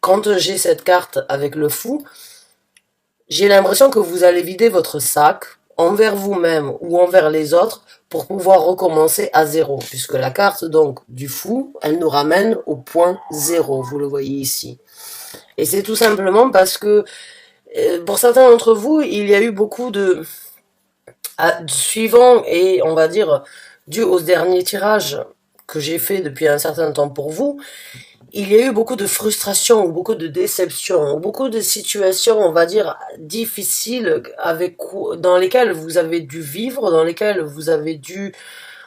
quand j'ai cette carte avec le fou, j'ai l'impression que vous allez vider votre sac envers vous-même ou envers les autres pour pouvoir recommencer à zéro, puisque la carte donc du fou, elle nous ramène au point zéro, vous le voyez ici. Et c'est tout simplement parce que pour certains d'entre vous, il y a eu beaucoup de suivant et on va dire dû au dernier tirage que j'ai fait depuis un certain temps pour vous, il y a eu beaucoup de frustration, beaucoup de déception, beaucoup de situations, on va dire, difficiles dans lesquelles vous avez dû vivre, dans lesquelles vous avez dû,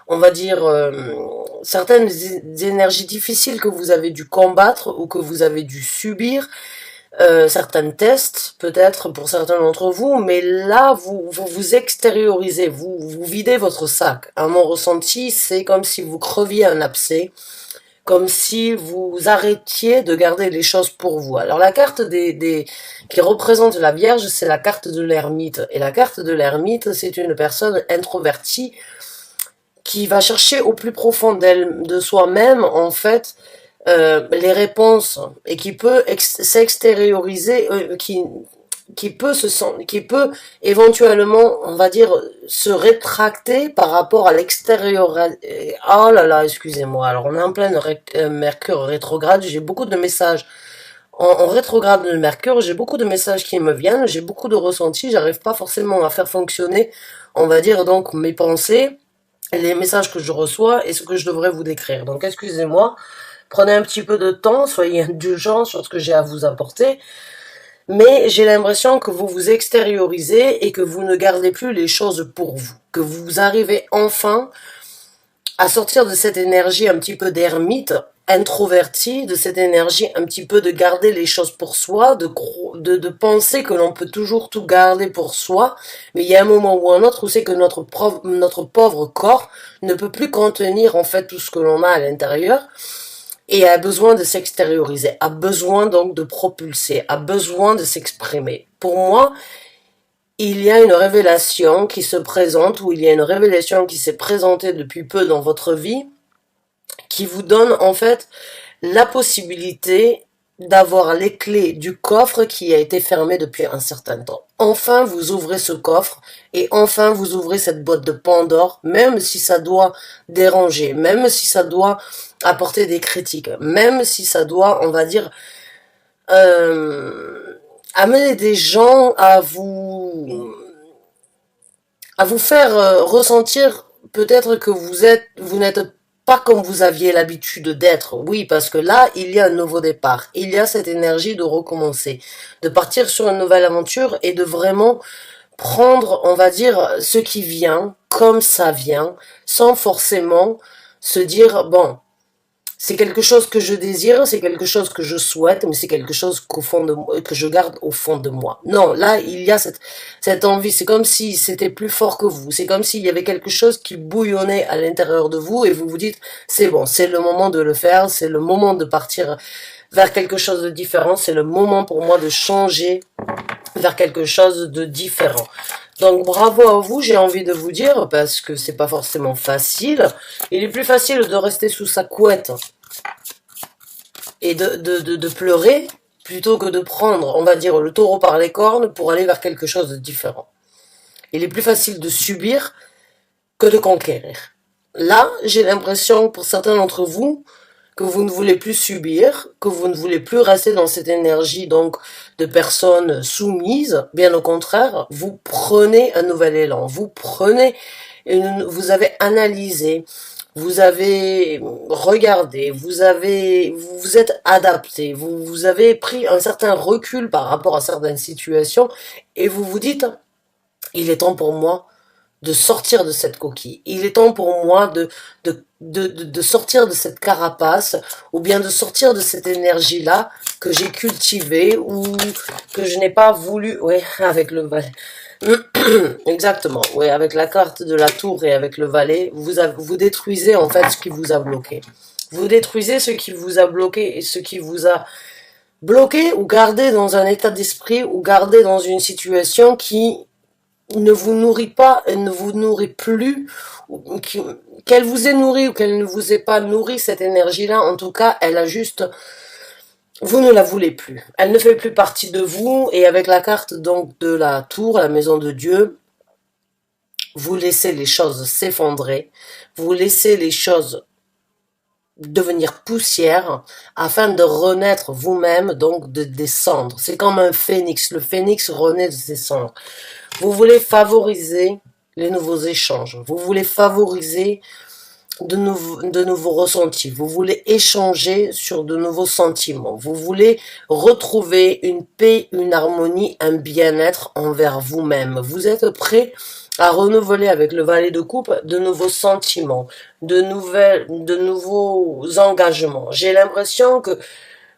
on va dire, certaines énergies difficiles que vous avez dû combattre ou que vous avez dû subir, certains tests, peut-être pour certains d'entre vous, mais là, vous extériorisez, vous videz votre sac. À mon ressenti, c'est comme si vous creviez un abcès, comme si vous arrêtiez de garder les choses pour vous. Alors la carte qui représente la Vierge, c'est la carte de l'ermite. Et la carte de l'ermite, c'est une personne introvertie qui va chercher au plus profond de soi-même, en fait, les réponses et qui peut s'extérioriser, qui peut éventuellement, on va dire, se rétracter par rapport à l'extérieur. Oh là là, excusez-moi. Alors on est en pleine Mercure rétrograde. J'ai beaucoup de messages en rétrograde de Mercure. J'ai beaucoup de messages qui me viennent. J'ai beaucoup de ressentis. J'arrive pas forcément à faire fonctionner, on va dire donc mes pensées, les messages que je reçois et ce que je devrais vous décrire. Donc excusez-moi. Prenez un petit peu de temps, soyez indulgents sur ce que j'ai à vous apporter, mais j'ai l'impression que vous vous extériorisez et que vous ne gardez plus les choses pour vous, que vous arrivez enfin à sortir de cette énergie un petit peu d'ermite, introvertie, de cette énergie un petit peu de garder les choses pour soi, de penser que l'on peut toujours tout garder pour soi, mais il y a un moment ou un autre où c'est que notre pauvre corps ne peut plus contenir en fait tout ce que l'on a à l'intérieur, et a besoin de s'extérioriser, a besoin donc de propulser, a besoin de s'exprimer. Pour moi, il y a une révélation qui se présente, ou il y a une révélation qui s'est présentée depuis peu dans votre vie, qui vous donne en fait la possibilité d'avoir les clés du coffre qui a été fermé depuis un certain temps. Enfin, vous ouvrez ce coffre et enfin vous ouvrez cette boîte de Pandore, même si ça doit déranger, même si ça doit apporter des critiques, même si ça doit, on va dire, amener des gens à vous faire ressentir peut-être que vous n'êtes pas comme vous aviez l'habitude d'être. Oui, parce que là, il y a un nouveau départ. Il y a cette énergie de recommencer, de partir sur une nouvelle aventure et de vraiment prendre, on va dire, ce qui vient comme ça vient, sans forcément se dire, bon, c'est quelque chose que je désire, c'est quelque chose que je souhaite, mais c'est quelque chose qu'au fond de moi, que je garde au fond de moi. Non, là, il y a cette envie. C'est comme si c'était plus fort que vous. C'est comme s'il y avait quelque chose qui bouillonnait à l'intérieur de vous et vous vous dites, c'est bon, c'est le moment de le faire, c'est le moment de partir vers quelque chose de différent, c'est le moment pour moi de changer vers quelque chose de différent. Donc bravo à vous, j'ai envie de vous dire, parce que c'est pas forcément facile. Il est plus facile de rester sous sa couette et de pleurer plutôt que de prendre, on va dire, le taureau par les cornes pour aller vers quelque chose de différent. Il est plus facile de subir que de conquérir. Là, j'ai l'impression, pour certains d'entre vous, que vous ne voulez plus subir, que vous ne voulez plus rester dans cette énergie donc de personnes soumises. Bien au contraire, vous prenez un nouvel élan, vous avez analysé, vous avez regardé, vous vous êtes adapté, vous avez pris un certain recul par rapport à certaines situations et vous vous dites, il est temps pour moi de sortir de cette coquille. Il est temps pour moi de sortir de cette carapace, ou bien de sortir de cette énergie-là que j'ai cultivée, ou que je n'ai pas voulu, ouais, avec le valet. Exactement, ouais, avec la carte de la tour et avec le valet, vous détruisez en fait ce qui vous a bloqué. Vous détruisez ce qui vous a bloqué et ce qui vous a bloqué ou gardé dans un état d'esprit ou gardé dans une situation qui ne vous nourrit pas, ne vous nourrit plus, qu'elle vous ait nourri ou qu'elle ne vous ait pas nourri, cette énergie-là, en tout cas, elle a juste Vous ne la voulez plus. Elle ne fait plus partie de vous et avec la carte donc de la tour, la maison de Dieu, vous laissez les choses s'effondrer, vous laissez les choses devenir poussière afin de renaître vous-même, donc de descendre. C'est comme un phénix. Le phénix renaît de ses cendres. Vous voulez favoriser les nouveaux échanges. Vous voulez favoriser de nouveaux ressentis. Vous voulez échanger sur de nouveaux sentiments. Vous voulez retrouver une paix, une harmonie, un bien-être envers vous-même. Vous êtes prêt à renouveler avec le valet de coupe de nouveaux sentiments, de nouveaux engagements. J'ai l'impression que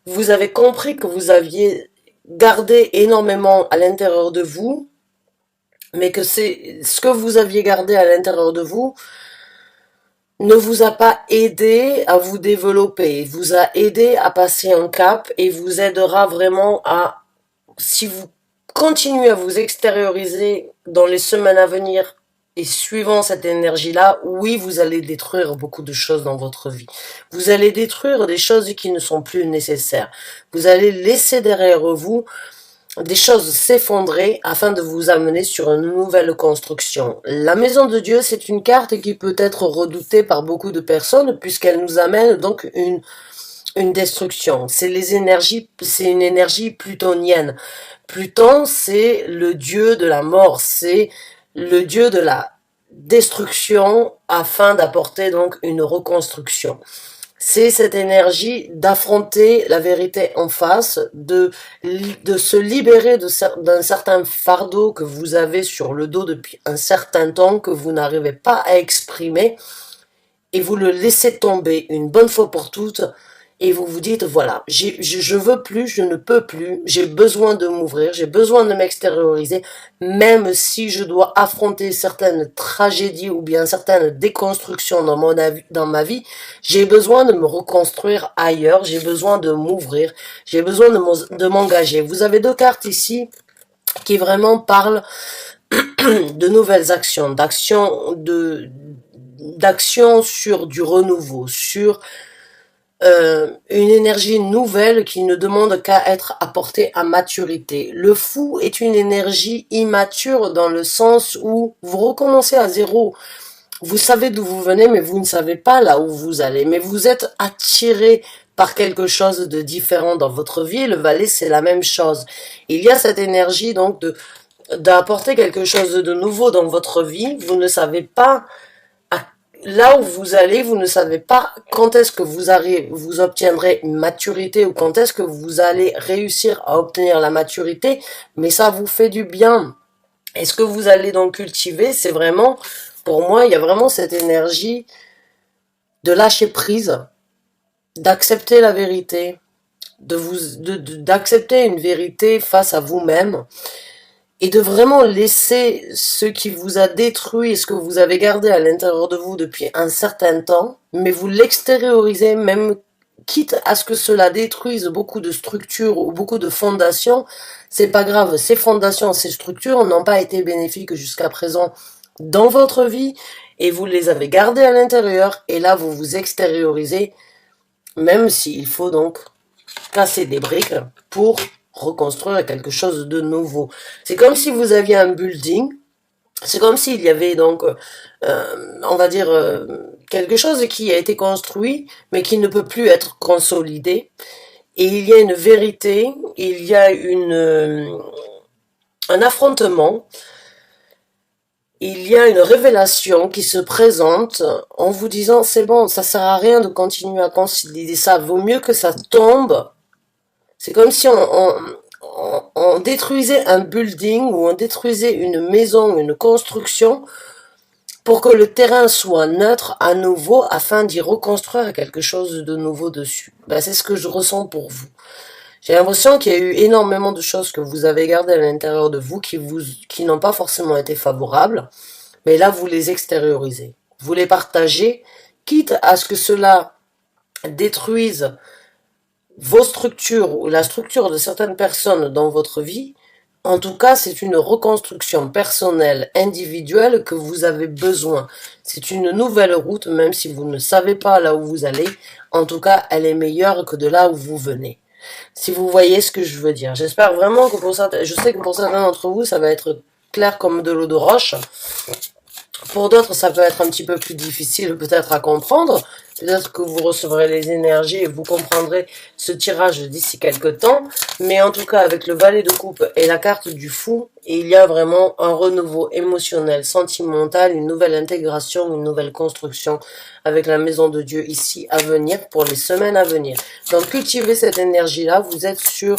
vous avez compris que vous aviez gardé énormément à l'intérieur de vous, mais que c'est ce que vous aviez gardé à l'intérieur de vous ne vous a pas aidé à vous développer, vous a aidé à passer un cap et vous aidera vraiment à, si vous continuez à vous extérioriser dans les semaines à venir et suivant cette énergie-là, oui, vous allez détruire beaucoup de choses dans votre vie. Vous allez détruire des choses qui ne sont plus nécessaires. Vous allez laisser derrière vous des choses s'effondrer afin de vous amener sur une nouvelle construction. La maison de Dieu, c'est une carte qui peut être redoutée par beaucoup de personnes puisqu'elle nous amène donc une destruction. C'est les énergies, c'est une énergie plutonienne. Pluton, c'est le dieu de la mort, c'est le dieu de la destruction afin d'apporter donc une reconstruction. C'est cette énergie d'affronter la vérité en face, de se libérer d'un certain fardeau que vous avez sur le dos depuis un certain temps, que vous n'arrivez pas à exprimer, et vous le laissez tomber une bonne fois pour toutes, et vous vous dites, voilà, je veux plus, je ne peux plus, j'ai besoin de m'ouvrir, j'ai besoin de m'extérioriser, même si je dois affronter certaines tragédies ou bien certaines déconstructions dans ma vie, j'ai besoin de me reconstruire ailleurs, j'ai besoin de m'ouvrir, j'ai besoin de m'engager. Vous avez deux cartes ici qui vraiment parlent de nouvelles actions, d'actions sur du renouveau, sur une énergie nouvelle qui ne demande qu'à être apportée à maturité. Le fou est une énergie immature dans le sens où vous recommencez à zéro. Vous savez d'où vous venez, mais vous ne savez pas là où vous allez. Mais vous êtes attiré par quelque chose de différent dans votre vie. Le valet, c'est la même chose. Il y a cette énergie donc d'apporter quelque chose de nouveau dans votre vie. Vous ne savez pas là où vous allez, vous ne savez pas quand est-ce que vous obtiendrez une maturité ou quand est-ce que vous allez réussir à obtenir la maturité, mais ça vous fait du bien. Et ce que vous allez donc cultiver, c'est vraiment, pour moi, il y a vraiment cette énergie de lâcher prise, d'accepter la vérité, d'accepter une vérité face à vous-même, et de vraiment laisser ce qui vous a détruit, ce que vous avez gardé à l'intérieur de vous depuis un certain temps, mais vous l'extériorisez même quitte à ce que cela détruise beaucoup de structures ou beaucoup de fondations, c'est pas grave, ces fondations, ces structures n'ont pas été bénéfiques jusqu'à présent dans votre vie et vous les avez gardées à l'intérieur et là vous vous extériorisez, même s'il faut donc casser des briques pour reconstruire quelque chose de nouveau. C'est comme si vous aviez un building, c'est comme s'il y avait donc, on va dire, quelque chose qui a été construit, mais qui ne peut plus être consolidé. Et il y a une vérité, il y a un affrontement, il y a une révélation qui se présente en vous disant, c'est bon, ça sert à rien de continuer à consolider ça, vaut mieux que ça tombe. C'est comme si on détruisait un building ou on détruisait une maison, une construction pour que le terrain soit neutre à nouveau afin d'y reconstruire quelque chose de nouveau dessus. Ben, c'est ce que je ressens pour vous. J'ai l'impression qu'il y a eu énormément de choses que vous avez gardées à l'intérieur de vous qui n'ont pas forcément été favorables, mais là vous les extériorisez. Vous les partagez, quitte à ce que cela détruise vos structures ou la structure de certaines personnes dans votre vie, en tout cas, c'est une reconstruction personnelle, individuelle que vous avez besoin. C'est une nouvelle route, même si vous ne savez pas là où vous allez. En tout cas, elle est meilleure que de là où vous venez. Si vous voyez ce que je veux dire. J'espère vraiment que pour certains, je sais que pour certains d'entre vous, ça va être clair comme de l'eau de roche. Pour d'autres, ça peut être un petit peu plus difficile peut-être à comprendre. Peut-être que vous recevrez les énergies et vous comprendrez ce tirage d'ici quelques temps. Mais en tout cas, avec le valet de coupe et la carte du fou, il y a vraiment un renouveau émotionnel, sentimental, une nouvelle intégration, une nouvelle construction avec la maison de Dieu ici à venir pour les semaines à venir. Donc cultivez cette énergie-là, vous êtes sur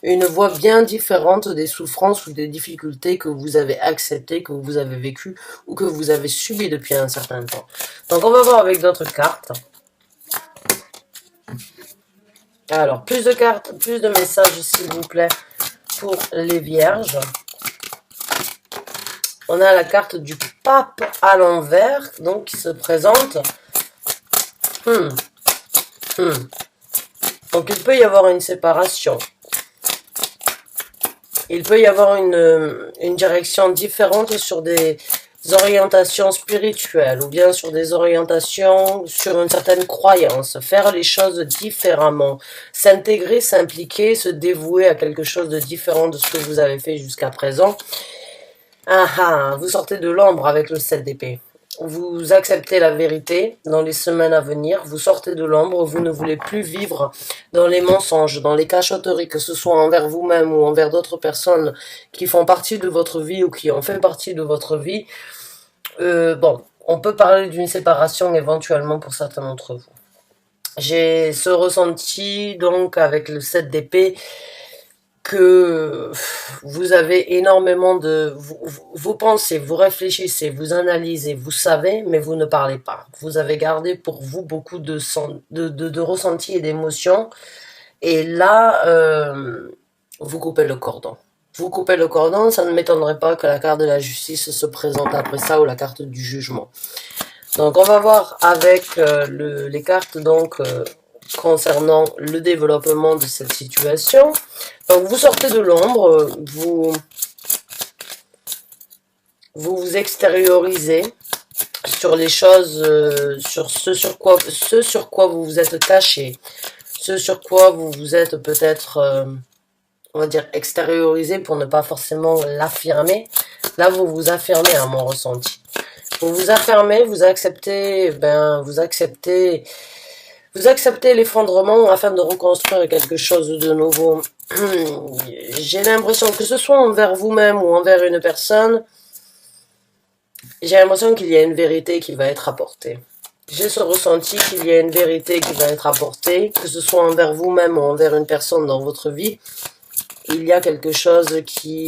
une voie bien différente des souffrances ou des difficultés que vous avez acceptées, que vous avez vécues ou que vous avez subies depuis un certain temps. Donc on va voir avec d'autres cartes. Alors, plus de cartes, plus de messages s'il vous plaît pour les vierges. On a la carte du pape à l'envers, donc qui se présente. Donc il peut y avoir une séparation. Il peut y avoir une direction différente sur des orientations spirituelles ou bien sur des orientations sur une certaine croyance, faire les choses différemment, s'intégrer, s'impliquer, se dévouer à quelque chose de différent de ce que vous avez fait jusqu'à présent. Ah ah, vous sortez de l'ombre avec le 7 d'épée. Vous acceptez la vérité dans les semaines à venir, vous sortez de l'ombre, vous ne voulez plus vivre dans les mensonges, dans les cachotteries, que ce soit envers vous-même ou envers d'autres personnes qui font partie de votre vie ou qui ont fait partie de votre vie. Bon, on peut parler d'une séparation éventuellement pour certains d'entre vous. J'ai ce ressenti donc avec le 7 d'épée que vous avez énormément de... Vous pensez, vous réfléchissez, vous analysez, vous savez, mais vous ne parlez pas. Vous avez gardé pour vous beaucoup de ressentis et d'émotions. Et là, vous coupez le cordon. Vous coupez le cordon, ça ne m'étonnerait pas que la carte de la justice se présente après ça ou la carte du jugement. Donc on va voir avec les cartes donc concernant le développement de cette situation. Donc vous sortez de l'ombre, vous extériorisez sur les choses, sur ce sur quoi vous vous êtes caché, ce sur quoi vous vous êtes peut-être, on va dire, extériorisé pour ne pas forcément l'affirmer. Là, vous vous affirmez à mon ressenti. Vous vous affirmez, vous acceptez, vous acceptez l'effondrement afin de reconstruire quelque chose de nouveau. J'ai l'impression que ce soit envers vous-même ou envers une personne, j'ai l'impression qu'il y a une vérité qui va être apportée. J'ai ce ressenti qu'il y a une vérité qui va être apportée, que ce soit envers vous-même ou envers une personne dans votre vie. Il y a quelque chose qui,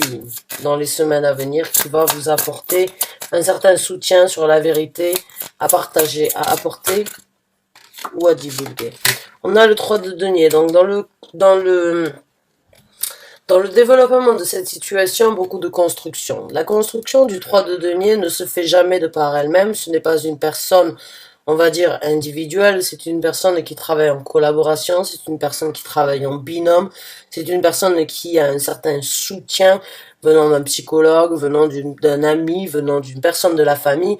dans les semaines à venir, qui va vous apporter un certain soutien sur la vérité à partager, à apporter ou à divulguer. On a le 3 de denier, donc dans le développement de cette situation, beaucoup de construction. La construction du 3 de denier ne se fait jamais de par elle-même, ce n'est pas une personne, on va dire, individuelle, c'est une personne qui travaille en collaboration, c'est une personne qui travaille en binôme, c'est une personne qui a un certain soutien venant d'un psychologue, venant d'un ami, venant d'une personne de la famille.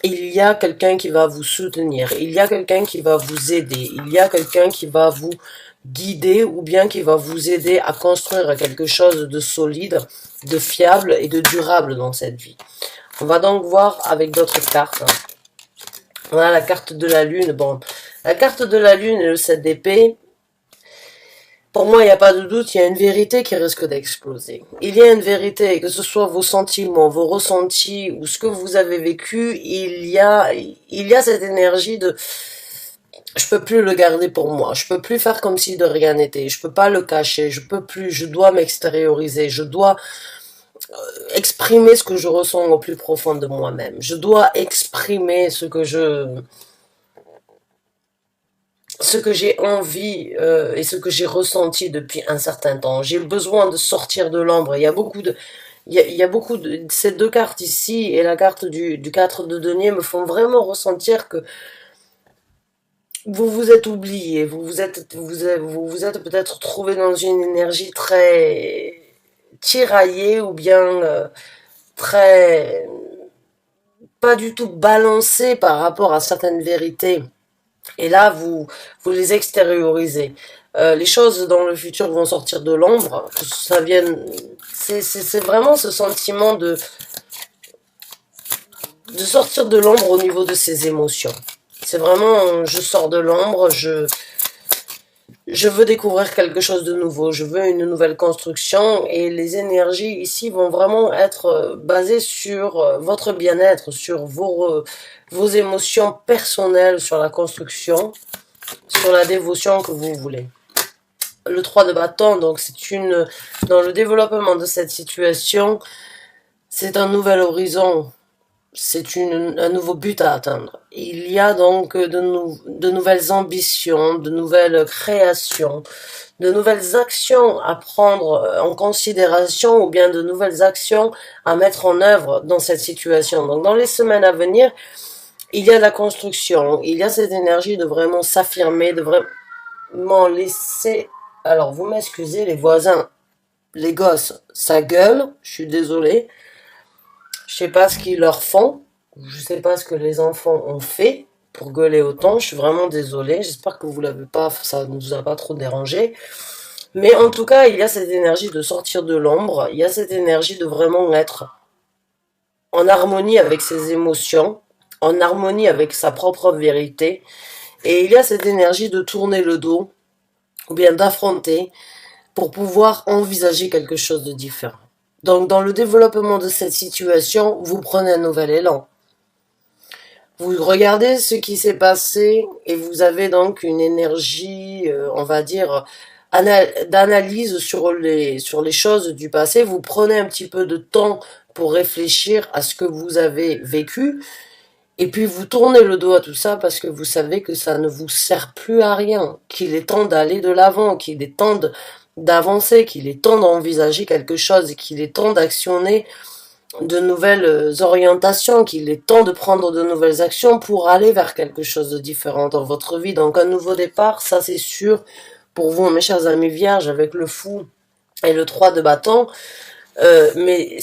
Il y a quelqu'un qui va vous soutenir, il y a quelqu'un qui va vous aider, il y a quelqu'un qui va vous guider ou bien qui va vous aider à construire quelque chose de solide, de fiable et de durable dans cette vie. On va donc voir avec d'autres cartes. On a la carte de la lune. Bon, la carte de la lune et le 7 d'épée, pour moi, il n'y a pas de doute, il y a une vérité qui risque d'exploser. Il y a une vérité, que ce soit vos sentiments, vos ressentis ou ce que vous avez vécu, il y a cette énergie de je peux plus le garder pour moi, je peux plus faire comme si de rien n'était, je peux pas le cacher, je peux plus, je dois m'extérioriser, je dois exprimer ce que je ressens au plus profond de moi-même. Je dois exprimer ce que j'ai envie et ce que j'ai ressenti depuis un certain temps. J'ai besoin de sortir de l'ombre. Il y a beaucoup de ces deux cartes ici et la carte du 4 de denier me font vraiment ressentir que vous vous êtes oublié, vous vous êtes peut-être trouvé dans une énergie très tiraillée ou bien très pas du tout balancée par rapport à certaines vérités. Et là, vous les extériorisez. Les choses dans le futur vont sortir de l'ombre, que ça vienne... C'est vraiment ce sentiment de sortir de l'ombre au niveau de ses émotions. C'est vraiment, je sors de l'ombre, je veux découvrir quelque chose de nouveau, je veux une nouvelle construction et les énergies ici vont vraiment être basées sur votre bien-être, sur vos émotions personnelles, sur la construction, sur la dévotion que vous voulez. Le 3 de bâton, donc c'est dans le développement de cette situation, c'est un nouvel horizon, c'est un nouveau but à atteindre. Il y a donc de nouvelles ambitions, de nouvelles créations, de nouvelles actions à prendre en considération ou bien de nouvelles actions à mettre en œuvre dans cette situation. Donc dans les semaines à venir, il y a la construction, il y a cette énergie de vraiment s'affirmer, de vraiment laisser... Alors vous m'excusez les voisins, les gosses, ça gueule, je suis désolée. Je sais pas ce qu'ils leur font. Je sais pas ce que les enfants ont fait pour gueuler autant. Je suis vraiment désolée. J'espère que vous l'avez pas, ça ne vous a pas trop dérangé. Mais en tout cas, il y a cette énergie de sortir de l'ombre. Il y a cette énergie de vraiment être en harmonie avec ses émotions, en harmonie avec sa propre vérité. Et il y a cette énergie de tourner le dos, ou bien d'affronter, pour pouvoir envisager quelque chose de différent. Donc, dans le développement de cette situation, vous prenez un nouvel élan. Vous regardez ce qui s'est passé et vous avez donc une énergie, on va dire, d'analyse sur les choses du passé. Vous prenez un petit peu de temps pour réfléchir à ce que vous avez vécu et puis vous tournez le dos à tout ça parce que vous savez que ça ne vous sert plus à rien, qu'il est temps d'aller de l'avant, qu'il est temps d'avancer, qu'il est temps d'envisager quelque chose, qu'il est temps d'actionner de nouvelles orientations, qu'il est temps de prendre de nouvelles actions pour aller vers quelque chose de différent dans votre vie. Donc un nouveau départ, ça c'est sûr pour vous, mes chers amis vierges, avec le fou et le 3 de bâton. Mais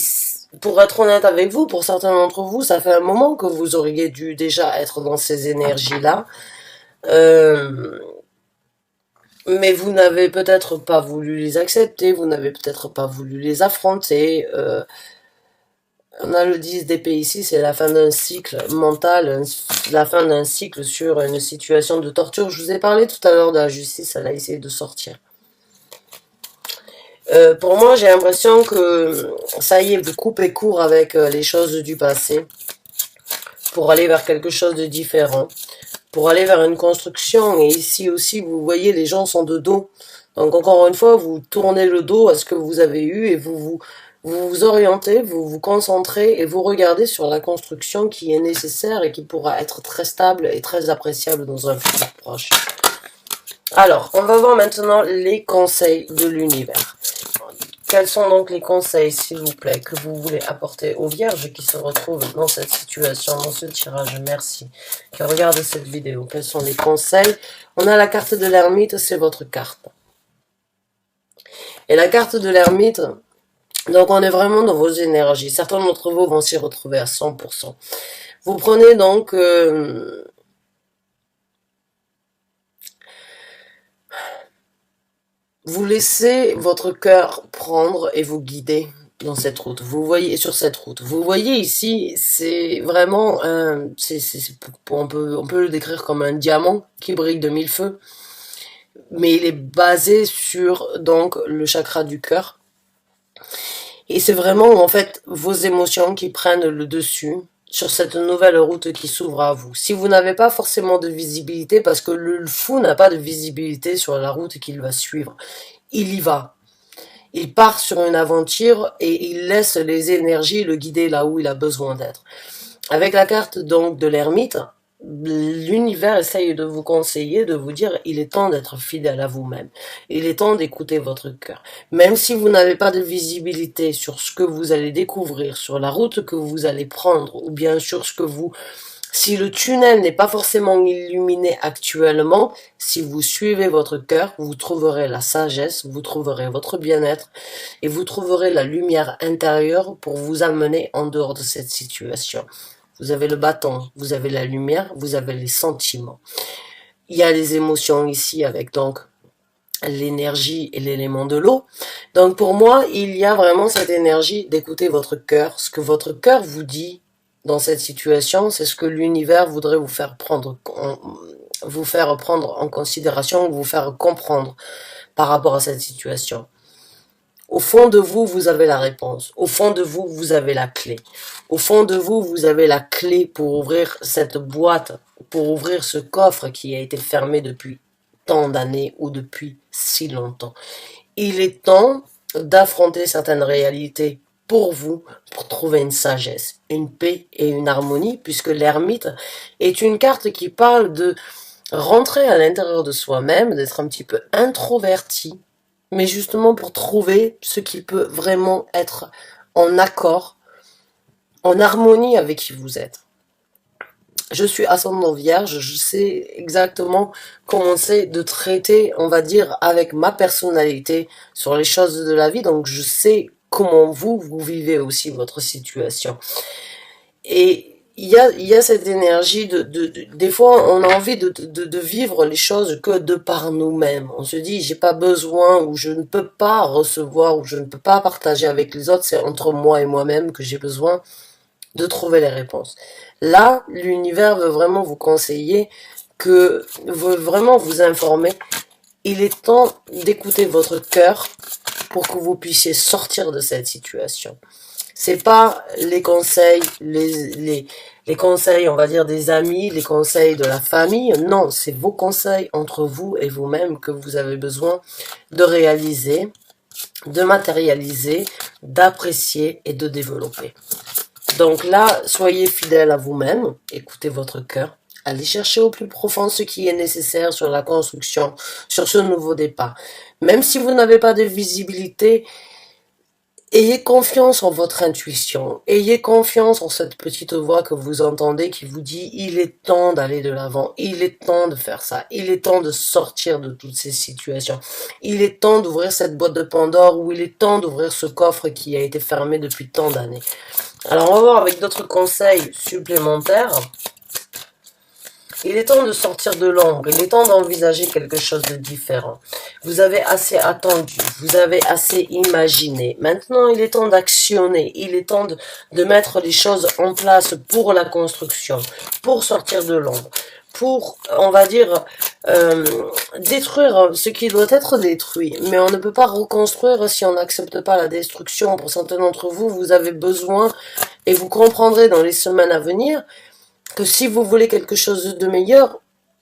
pour être honnête avec vous, pour certains d'entre vous, ça fait un moment que vous auriez dû déjà être dans ces énergies-là. Mais vous n'avez peut-être pas voulu les accepter, vous n'avez peut-être pas voulu les affronter. On a le 10 d'épée ici, c'est la fin d'un cycle mental, la fin d'un cycle sur une situation de torture. Je vous ai parlé tout à l'heure de la justice, elle a essayé de sortir. Pour moi, j'ai l'impression que ça y est, vous coupez court avec les choses du passé pour aller vers quelque chose de différent, pour aller vers une construction. Et ici aussi, vous voyez, les gens sont de dos. Donc encore une fois, vous tournez le dos à ce que vous avez eu et vous vous orientez, vous vous concentrez et vous regardez sur la construction qui est nécessaire et qui pourra être très stable et très appréciable dans un futur proche. Alors, on va voir maintenant les conseils de l'univers. Quels sont donc les conseils, s'il vous plaît, que vous voulez apporter aux vierges qui se retrouvent dans cette situation, dans ce tirage? Merci. Qui regardent cette vidéo. Quels sont les conseils? On a la carte de l'ermite, c'est votre carte. Et la carte de l'ermite, donc on est vraiment dans vos énergies. Certains d'entre vous vont s'y retrouver à 100%. Vous prenez donc... vous laissez votre cœur prendre et vous guider dans cette route. Vous voyez sur cette route. Vous voyez ici, c'est vraiment on peut le décrire comme un diamant qui brille de mille feux, mais il est basé sur donc le chakra du cœur. Et c'est vraiment en fait vos émotions qui prennent le dessus sur cette nouvelle route qui s'ouvre à vous. Si vous n'avez pas forcément de visibilité, parce que le fou n'a pas de visibilité sur la route qu'il va suivre, il y va. Il part sur une aventure et il laisse les énergies le guider là où il a besoin d'être. Avec la carte donc de l'ermite, l'univers essaye de vous conseiller, de vous dire il est temps d'être fidèle à vous-même. Il est temps d'écouter votre cœur. Même si vous n'avez pas de visibilité sur ce que vous allez découvrir, sur la route que vous allez prendre, ou bien sur ce que vous... Si le tunnel n'est pas forcément illuminé actuellement, si vous suivez votre cœur, vous trouverez la sagesse, vous trouverez votre bien-être et vous trouverez la lumière intérieure pour vous amener en dehors de cette situation. Vous avez le bâton, vous avez la lumière, vous avez les sentiments. Il y a les émotions ici avec donc l'énergie et l'élément de l'eau. Donc pour moi, il y a vraiment cette énergie d'écouter votre cœur. Ce que votre cœur vous dit dans cette situation, c'est ce que l'univers voudrait vous faire prendre en considération, vous faire comprendre par rapport à cette situation. Au fond de vous, vous avez la réponse. Au fond de vous, vous avez la clé. Au fond de vous, vous avez la clé pour ouvrir cette boîte, pour ouvrir ce coffre qui a été fermé depuis tant d'années ou depuis si longtemps. Il est temps d'affronter certaines réalités pour vous, pour trouver une sagesse, une paix et une harmonie, puisque l'ermite est une carte qui parle de rentrer à l'intérieur de soi-même, d'être un petit peu introverti, mais justement pour trouver ce qui peut vraiment être en accord, en harmonie avec qui vous êtes. Je suis ascendant vierge, je sais exactement comment c'est de traiter, on va dire, avec ma personnalité sur les choses de la vie, donc je sais comment vous vivez aussi votre situation. Et il y a cette énergie des fois, on a envie de vivre les choses que de par nous-mêmes. On se dit, j'ai pas besoin, ou je ne peux pas recevoir, ou je ne peux pas partager avec les autres, c'est entre moi et moi-même que j'ai besoin de trouver les réponses. Là, l'univers veut vraiment vous conseiller, veut vraiment vous informer. Il est temps d'écouter votre cœur pour que vous puissiez sortir de cette situation. C'est pas les conseils, les conseils, on va dire, des amis, les conseils de la famille. Non, c'est vos conseils entre vous et vous-même que vous avez besoin de réaliser, de matérialiser, d'apprécier et de développer. Donc là, soyez fidèle à vous-même, écoutez votre cœur, allez chercher au plus profond ce qui est nécessaire sur la construction, sur ce nouveau départ. Même si vous n'avez pas de visibilité, ayez confiance en votre intuition, ayez confiance en cette petite voix que vous entendez qui vous dit il est temps d'aller de l'avant, il est temps de faire ça, il est temps de sortir de toutes ces situations, il est temps d'ouvrir cette boîte de Pandore ou il est temps d'ouvrir ce coffre qui a été fermé depuis tant d'années. Alors on va voir avec d'autres conseils supplémentaires. Il est temps de sortir de l'ombre, il est temps d'envisager quelque chose de différent. Vous avez assez attendu, vous avez assez imaginé. Maintenant, il est temps d'actionner, il est temps de mettre les choses en place pour la construction, pour sortir de l'ombre, pour, on va dire, détruire ce qui doit être détruit. Mais on ne peut pas reconstruire si on n'accepte pas la destruction. Pour certains d'entre vous, vous avez besoin, et vous comprendrez dans les semaines à venir, que si vous voulez quelque chose de meilleur,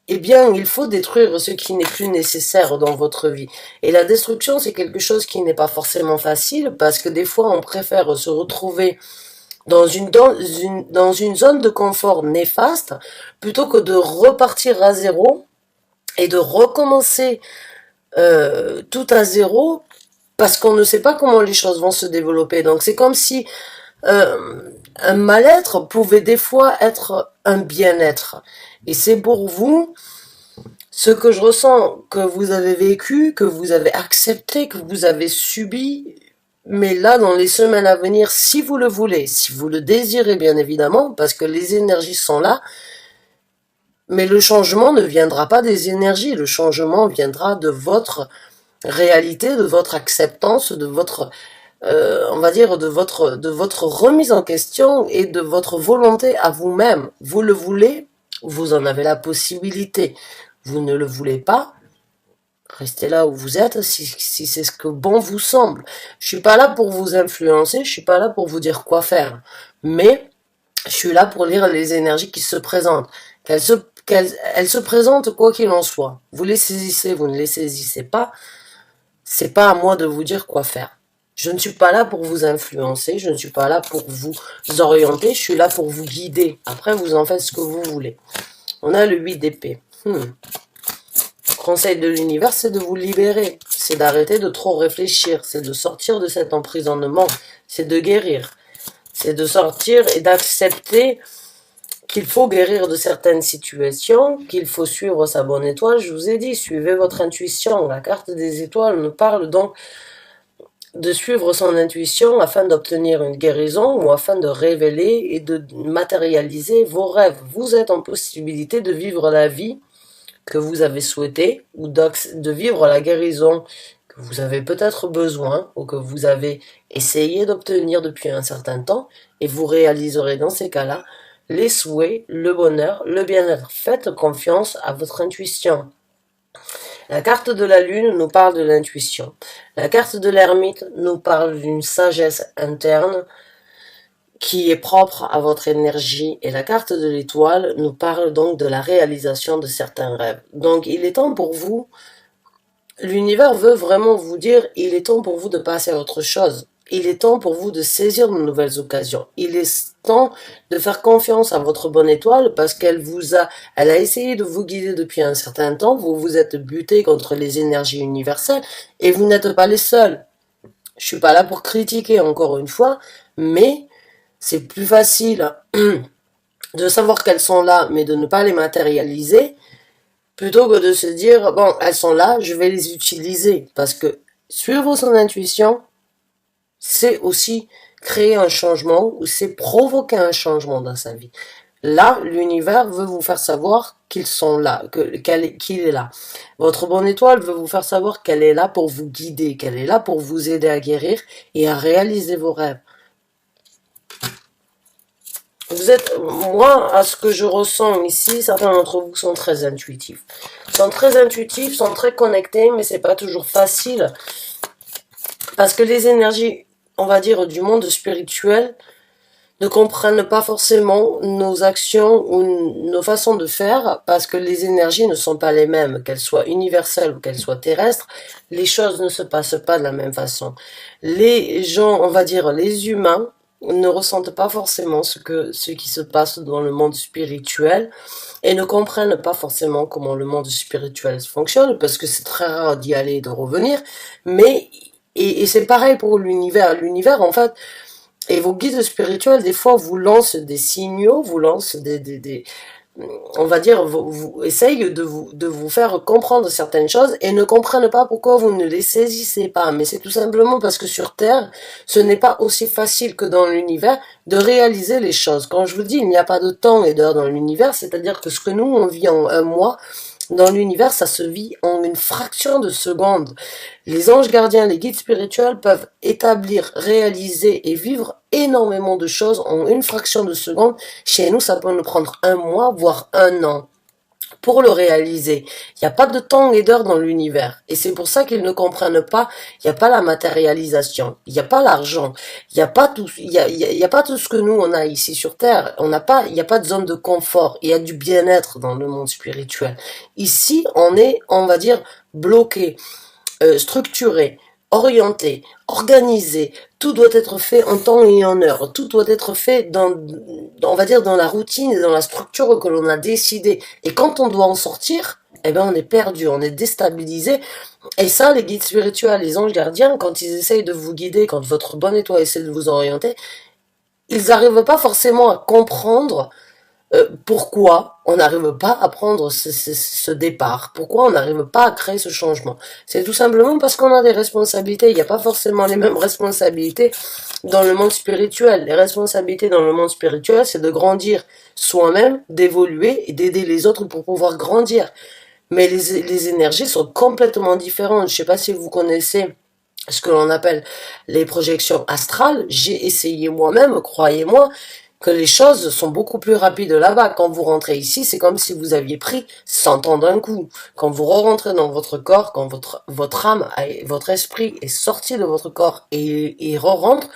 eh bien, il faut détruire ce qui n'est plus nécessaire dans votre vie. Et la destruction, c'est quelque chose qui n'est pas forcément facile, parce que des fois, on préfère se retrouver dans une zone de confort néfaste, plutôt que de repartir à zéro et de recommencer tout à zéro, parce qu'on ne sait pas comment les choses vont se développer. Donc c'est comme si un mal-être pouvait des fois être un bien-être. Et c'est pour vous ce que je ressens, que vous avez vécu, que vous avez accepté, que vous avez subi. Mais là, dans les semaines à venir, si vous le voulez, si vous le désirez bien évidemment, parce que les énergies sont là, mais le changement ne viendra pas des énergies, le changement viendra de votre réalité, de votre acceptance, de votre on va dire de votre remise en question et de votre volonté à vous-même. Vous le voulez, vous en avez la possibilité. Vous ne le voulez pas, restez là où vous êtes si c'est ce que bon vous semble. Je suis pas là pour vous influencer, je suis pas là pour vous dire quoi faire, mais je suis là pour lire les énergies qui se présentent. Elles se présentent quoi qu'il en soit. Vous les saisissez, vous ne les saisissez pas, c'est pas à moi de vous dire quoi faire. Je ne suis pas là pour vous influencer, je ne suis pas là pour vous orienter, je suis là pour vous guider. Après, vous en faites ce que vous voulez. On a le 8 d'épée. Le conseil de l'univers, c'est de vous libérer. C'est d'arrêter de trop réfléchir. C'est de sortir de cet emprisonnement. C'est de guérir. C'est de sortir et d'accepter qu'il faut guérir de certaines situations, qu'il faut suivre sa bonne étoile. Je vous ai dit, suivez votre intuition. La carte des étoiles nous parle donc de suivre son intuition afin d'obtenir une guérison ou afin de révéler et de matérialiser vos rêves. Vous êtes en possibilité de vivre la vie que vous avez souhaité ou de vivre la guérison que vous avez peut-être besoin ou que vous avez essayé d'obtenir depuis un certain temps et vous réaliserez dans ces cas-là les souhaits, le bonheur, le bien-être. Faites confiance à votre intuition. La carte de la lune nous parle de l'intuition. La carte de l'ermite nous parle d'une sagesse interne qui est propre à votre énergie, et la carte de l'étoile nous parle donc de la réalisation de certains rêves. Donc il est temps pour vous, l'univers veut vraiment vous dire, il est temps pour vous de passer à autre chose. Il est temps pour vous de saisir de nouvelles occasions. Il est temps de faire confiance à votre bonne étoile parce elle a essayé de vous guider depuis un certain temps. Vous vous êtes buté contre les énergies universelles et vous n'êtes pas les seuls. Je suis pas là pour critiquer encore une fois, mais c'est plus facile de savoir qu'elles sont là, mais de ne pas les matérialiser, plutôt que de se dire, bon, elles sont là, je vais les utiliser. Parce que suivre son intuition, c'est aussi créer un changement, ou c'est provoquer un changement dans sa vie. Là, l'univers veut vous faire savoir qu'ils sont là, qu'il est là. Votre bonne étoile veut vous faire savoir qu'elle est là pour vous guider, qu'elle est là pour vous aider à guérir et à réaliser vos rêves. Moi, à ce que je ressens ici, certains d'entre vous sont très intuitifs. Sont très intuitifs, sont très connectés, mais c'est pas toujours facile. Parce que les énergies, on va dire, du monde spirituel ne comprennent pas forcément nos actions ou nos façons de faire, parce que les énergies ne sont pas les mêmes, qu'elles soient universelles ou qu'elles soient terrestres, les choses ne se passent pas de la même façon. Les gens, on va dire, les humains, ne ressentent pas forcément ce qui se passe dans le monde spirituel et ne comprennent pas forcément comment le monde spirituel fonctionne, parce que c'est très rare d'y aller et de revenir, mais et c'est pareil pour l'univers. L'univers, en fait, et vos guides spirituels, des fois, vous lancent des signaux, vous lancent on va dire, vous essayent de vous faire comprendre certaines choses et ne comprennent pas pourquoi vous ne les saisissez pas. Mais c'est tout simplement parce que sur Terre, ce n'est pas aussi facile que dans l'univers de réaliser les choses. Quand je vous dis, il n'y a pas de temps et d'heure dans l'univers, c'est-à-dire que ce que nous, on vit en un mois, dans l'univers, ça se vit en une fraction de seconde. Les anges gardiens, les guides spirituels peuvent établir, réaliser et vivre énormément de choses en une fraction de seconde. Chez nous, ça peut nous prendre un mois, voire un an pour le réaliser. Il n'y a pas de temps et d'heure dans l'univers. Et c'est pour ça qu'ils ne comprennent pas, il n'y a pas la matérialisation, il n'y a pas l'argent, il n'y a pas tout, il y a pas tout ce que nous on a ici sur Terre. Il n'y a pas de zone de confort, il y a du bien-être dans le monde spirituel. Ici, on est, on va dire, bloqué, structuré, orienté, organisé, tout doit être fait en temps et en heure, tout doit être fait on va dire, dans la routine et dans la structure que l'on a décidé. Et quand on doit en sortir, eh ben, on est perdu, on est déstabilisé. Et ça, les guides spirituels, les anges gardiens, quand ils essayent de vous guider, quand votre bonne étoile essaie de vous orienter, ils n'arrivent pas forcément à comprendre pourquoi on n'arrive pas à prendre ce départ, pourquoi on n'arrive pas à créer ce changement. C'est tout simplement parce qu'on a des responsabilités. Il n'y a pas forcément les mêmes responsabilités dans le monde spirituel. Les responsabilités dans le monde spirituel, c'est de grandir soi-même, d'évoluer et d'aider les autres pour pouvoir grandir. Mais les énergies sont complètement différentes. Je ne sais pas si vous connaissez ce que l'on appelle les projections astrales. J'ai essayé moi-même, croyez-moi, que les choses sont beaucoup plus rapides là-bas. Quand vous rentrez ici, c'est comme si vous aviez pris 100 ans d'un coup. Quand vous rentrez dans votre corps, quand votre âme, votre esprit est sorti de votre corps et re-rentre,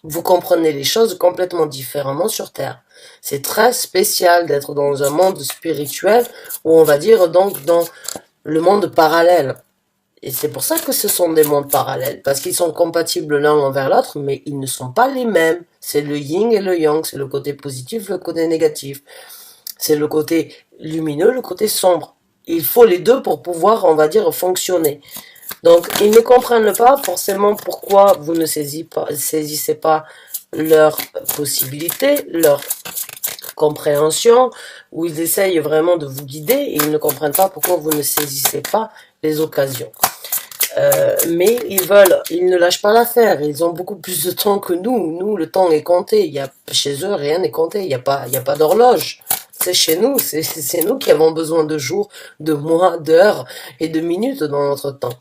vous comprenez les choses complètement différemment sur Terre. C'est très spécial d'être dans un monde spirituel, ou on va dire donc dans le monde parallèle. Et c'est pour ça que ce sont des mondes parallèles, parce qu'ils sont compatibles l'un envers l'autre, mais ils ne sont pas les mêmes. C'est le yin et le yang, c'est le côté positif, le côté négatif. C'est le côté lumineux, le côté sombre. Il faut les deux pour pouvoir, on va dire, fonctionner. Donc, ils ne comprennent pas forcément pourquoi vous ne saisissez pas leurs possibilités, leur compréhension, où ils essayent vraiment de vous guider, et ils ne comprennent pas pourquoi vous ne saisissez pas les occasions. Mais ils ne lâchent pas l'affaire. Ils ont beaucoup plus de temps que nous. Nous, le temps est compté. Chez eux, rien n'est compté. Il y a pas d'horloge. C'est chez nous, c'est nous qui avons besoin de jours, de mois, d'heures et de minutes dans notre temps.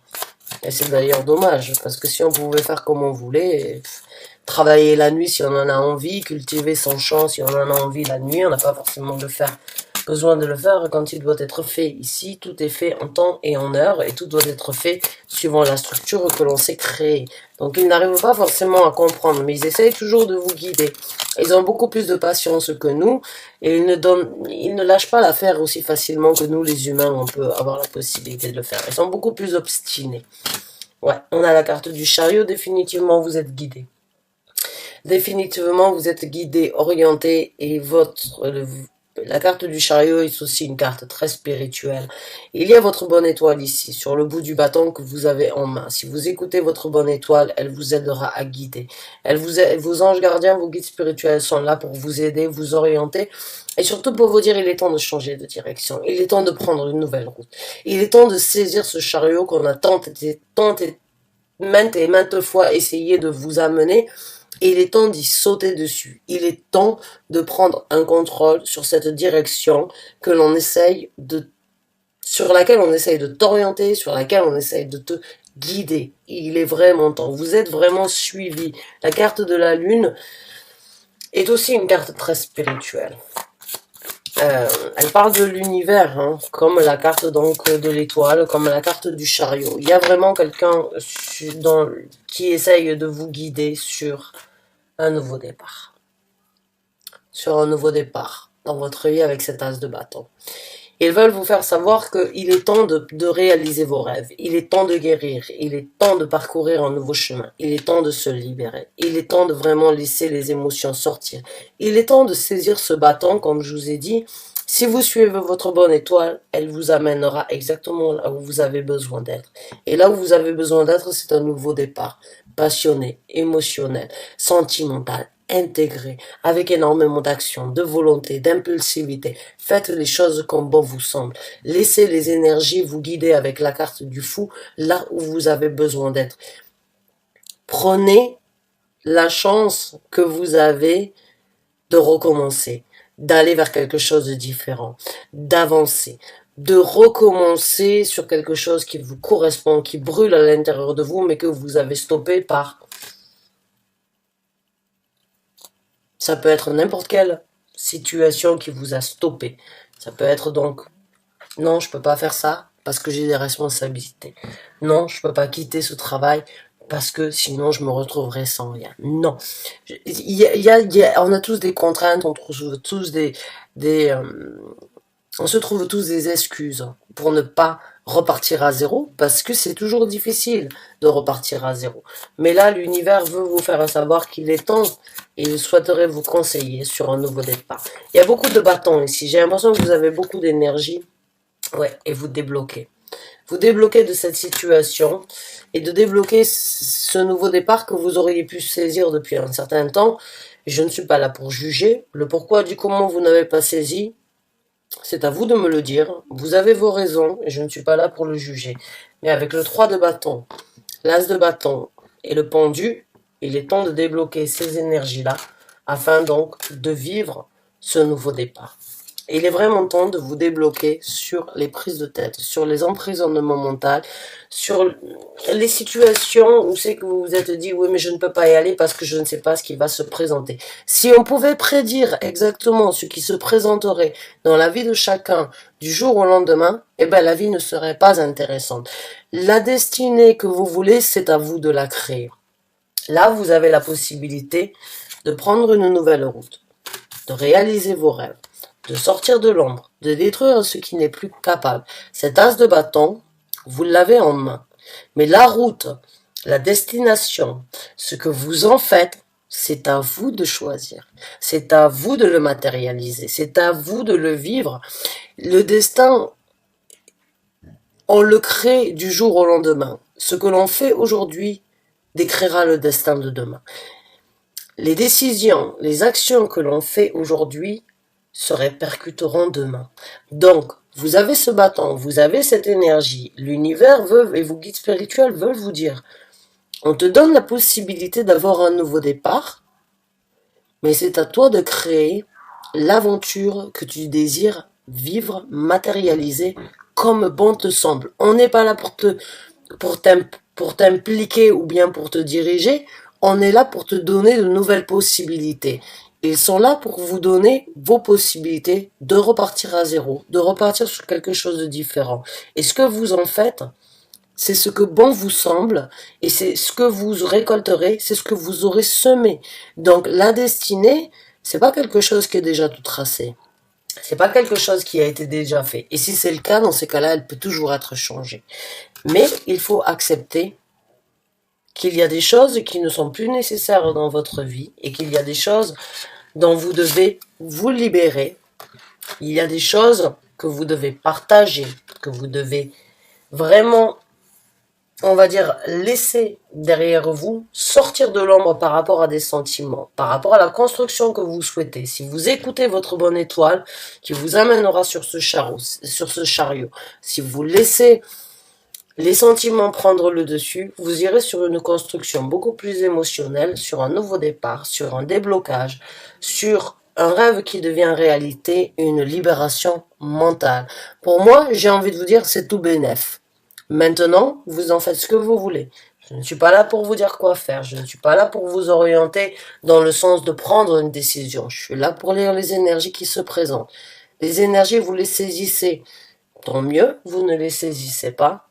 Et c'est d'ailleurs dommage, parce que si on pouvait faire comme on voulait, travailler la nuit si on en a envie, cultiver son champ si on en a envie la nuit, on n'a pas forcément besoin de le faire quand il doit être fait. Ici, tout est fait en temps et en heure, et tout doit être fait suivant la structure que l'on sait créer. Donc ils n'arrivent pas forcément à comprendre, mais ils essayent toujours de vous guider. Ils ont beaucoup plus de patience que nous, et ils ne lâchent pas l'affaire aussi facilement que nous, les humains, on peut avoir la possibilité de le faire. Ils sont beaucoup plus obstinés. Ouais, on a la carte du chariot, définitivement vous êtes guidé. Définitivement vous êtes guidé, orienté, et la carte du chariot est aussi une carte très spirituelle. Il y a votre bonne étoile ici, sur le bout du bâton que vous avez en main. Si vous écoutez votre bonne étoile, elle vous aidera à guider. Vos anges gardiens, vos guides spirituels sont là pour vous aider, vous orienter, et surtout pour vous dire il est temps de changer de direction. Il est temps de prendre une nouvelle route. Il est temps de saisir ce chariot qu'on a tant et maintes fois essayé de vous amener. Il est temps d'y sauter dessus. Il est temps de prendre un contrôle sur cette direction que l'on essaye sur laquelle on essaye de t'orienter, sur laquelle on essaye de te guider. Il est vraiment temps. Vous êtes vraiment suivi. La carte de la lune est aussi une carte très spirituelle. Elle parle de l'univers, hein, comme la carte donc de l'étoile, comme la carte du chariot. Il y a vraiment quelqu'un qui essaye de vous guider sur un nouveau départ. Sur un nouveau départ dans votre vie avec cet as de bâton. Ils veulent vous faire savoir qu'il est temps de réaliser vos rêves. Il est temps de guérir. Il est temps de parcourir un nouveau chemin. Il est temps de se libérer. Il est temps de vraiment laisser les émotions sortir. Il est temps de saisir ce bâton, comme je vous ai dit. Si vous suivez votre bonne étoile, elle vous amènera exactement là où vous avez besoin d'être. Et là où vous avez besoin d'être, c'est un nouveau départ. Passionné, émotionnel, sentimental, intégré, avec énormément d'action, de volonté, d'impulsivité. Faites les choses comme bon vous semble. Laissez les énergies vous guider avec la carte du fou là où vous avez besoin d'être. Prenez la chance que vous avez de recommencer, d'aller vers quelque chose de différent, d'avancer, de recommencer sur quelque chose qui vous correspond, qui brûle à l'intérieur de vous, mais que vous avez stoppé par... Ça peut être n'importe quelle situation qui vous a stoppé. Ça peut être donc, non, je peux pas faire ça parce que j'ai des responsabilités. Non, je peux pas quitter ce travail parce que sinon je me retrouverai sans rien. Non. On a tous des contraintes, on trouve tous on se trouve tous des excuses pour ne pas repartir à zéro, parce que c'est toujours difficile de repartir à zéro. Mais là, l'univers veut vous faire savoir qu'il est temps, et il souhaiterait vous conseiller sur un nouveau départ. Il y a beaucoup de bâtons ici. J'ai l'impression que vous avez beaucoup d'énergie. Ouais, et vous débloquez. Vous débloquez de cette situation, et de débloquer ce nouveau départ que vous auriez pu saisir depuis un certain temps. Je ne suis pas là pour juger. Le pourquoi du comment vous n'avez pas saisi, c'est à vous de me le dire. Vous avez vos raisons et je ne suis pas là pour le juger. Mais avec le 3 de bâton, l'as de bâton et le pendu, il est temps de débloquer ces énergies-là afin donc de vivre ce nouveau départ. Et il est vraiment temps de vous débloquer sur les prises de tête, sur les emprisonnements mentaux, sur les situations où c'est que vous vous êtes dit « oui, mais je ne peux pas y aller parce que je ne sais pas ce qui va se présenter ». Si on pouvait prédire exactement ce qui se présenterait dans la vie de chacun du jour au lendemain, eh ben la vie ne serait pas intéressante. La destinée que vous voulez, c'est à vous de la créer. Là, vous avez la possibilité de prendre une nouvelle route, de réaliser vos rêves, de sortir de l'ombre, de détruire ce qui n'est plus capable. Cet as de bâton, vous l'avez en main. Mais la route, la destination, ce que vous en faites, c'est à vous de choisir. C'est à vous de le matérialiser. C'est à vous de le vivre. Le destin, on le crée du jour au lendemain. Ce que l'on fait aujourd'hui décrira le destin de demain. Les décisions, les actions que l'on fait aujourd'hui se répercuteront demain. Donc, vous avez ce bâton, vous avez cette énergie. L'univers veut, et vos guides spirituels veulent vous dire, on te donne la possibilité d'avoir un nouveau départ, mais c'est à toi de créer l'aventure que tu désires vivre, matérialiser comme bon te semble. On n'est pas là pour t'impliquer ou bien pour te diriger, on est là pour te donner de nouvelles possibilités. Ils sont là pour vous donner vos possibilités de repartir à zéro, de repartir sur quelque chose de différent. Et ce que vous en faites, c'est ce que bon vous semble, et c'est ce que vous récolterez, c'est ce que vous aurez semé. Donc la destinée, c'est pas quelque chose qui est déjà tout tracé. C'est pas quelque chose qui a été déjà fait. Et si c'est le cas, dans ces cas-là, elle peut toujours être changée. Mais il faut accepter qu'il y a des choses qui ne sont plus nécessaires dans votre vie et qu'il y a des choses dont vous devez vous libérer. Il y a des choses que vous devez partager, que vous devez vraiment, on va dire, laisser derrière vous, sortir de l'ombre par rapport à des sentiments, par rapport à la construction que vous souhaitez. Si vous écoutez votre bonne étoile, qui vous amènera sur ce chariot, si vous laissez les sentiments prendre le dessus, vous irez sur une construction beaucoup plus émotionnelle, sur un nouveau départ, sur un déblocage, sur un rêve qui devient réalité, une libération mentale. Pour moi, j'ai envie de vous dire, c'est tout bénef. Maintenant, vous en faites ce que vous voulez. Je ne suis pas là pour vous dire quoi faire. Je ne suis pas là pour vous orienter dans le sens de prendre une décision. Je suis là pour lire les énergies qui se présentent. Les énergies, vous les saisissez. Tant mieux, vous ne les saisissez pas.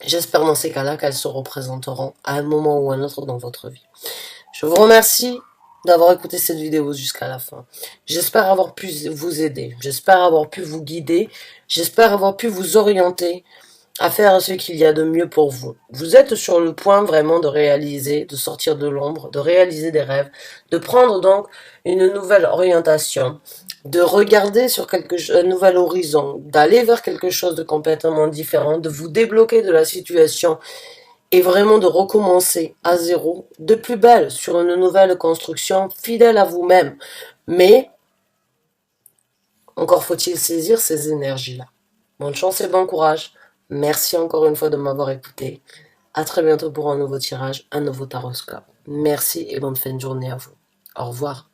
J'espère dans ces cas-là qu'elles se représenteront à un moment ou à un autre dans votre vie. Je vous remercie d'avoir écouté cette vidéo jusqu'à la fin. J'espère avoir pu vous aider. J'espère avoir pu vous guider. J'espère avoir pu vous orienter à faire ce qu'il y a de mieux pour vous. Vous êtes sur le point vraiment de réaliser, de sortir de l'ombre, de réaliser des rêves, de prendre donc une nouvelle orientation, de regarder sur un nouvel horizon, d'aller vers quelque chose de complètement différent, de vous débloquer de la situation et vraiment de recommencer à zéro, de plus belle, sur une nouvelle construction, fidèle à vous-même. Mais, encore faut-il saisir ces énergies-là. Bonne chance et bon courage. Merci encore une fois de m'avoir écouté. À très bientôt pour un nouveau tirage, un nouveau taroscope. Merci et bonne fin de journée à vous. Au revoir.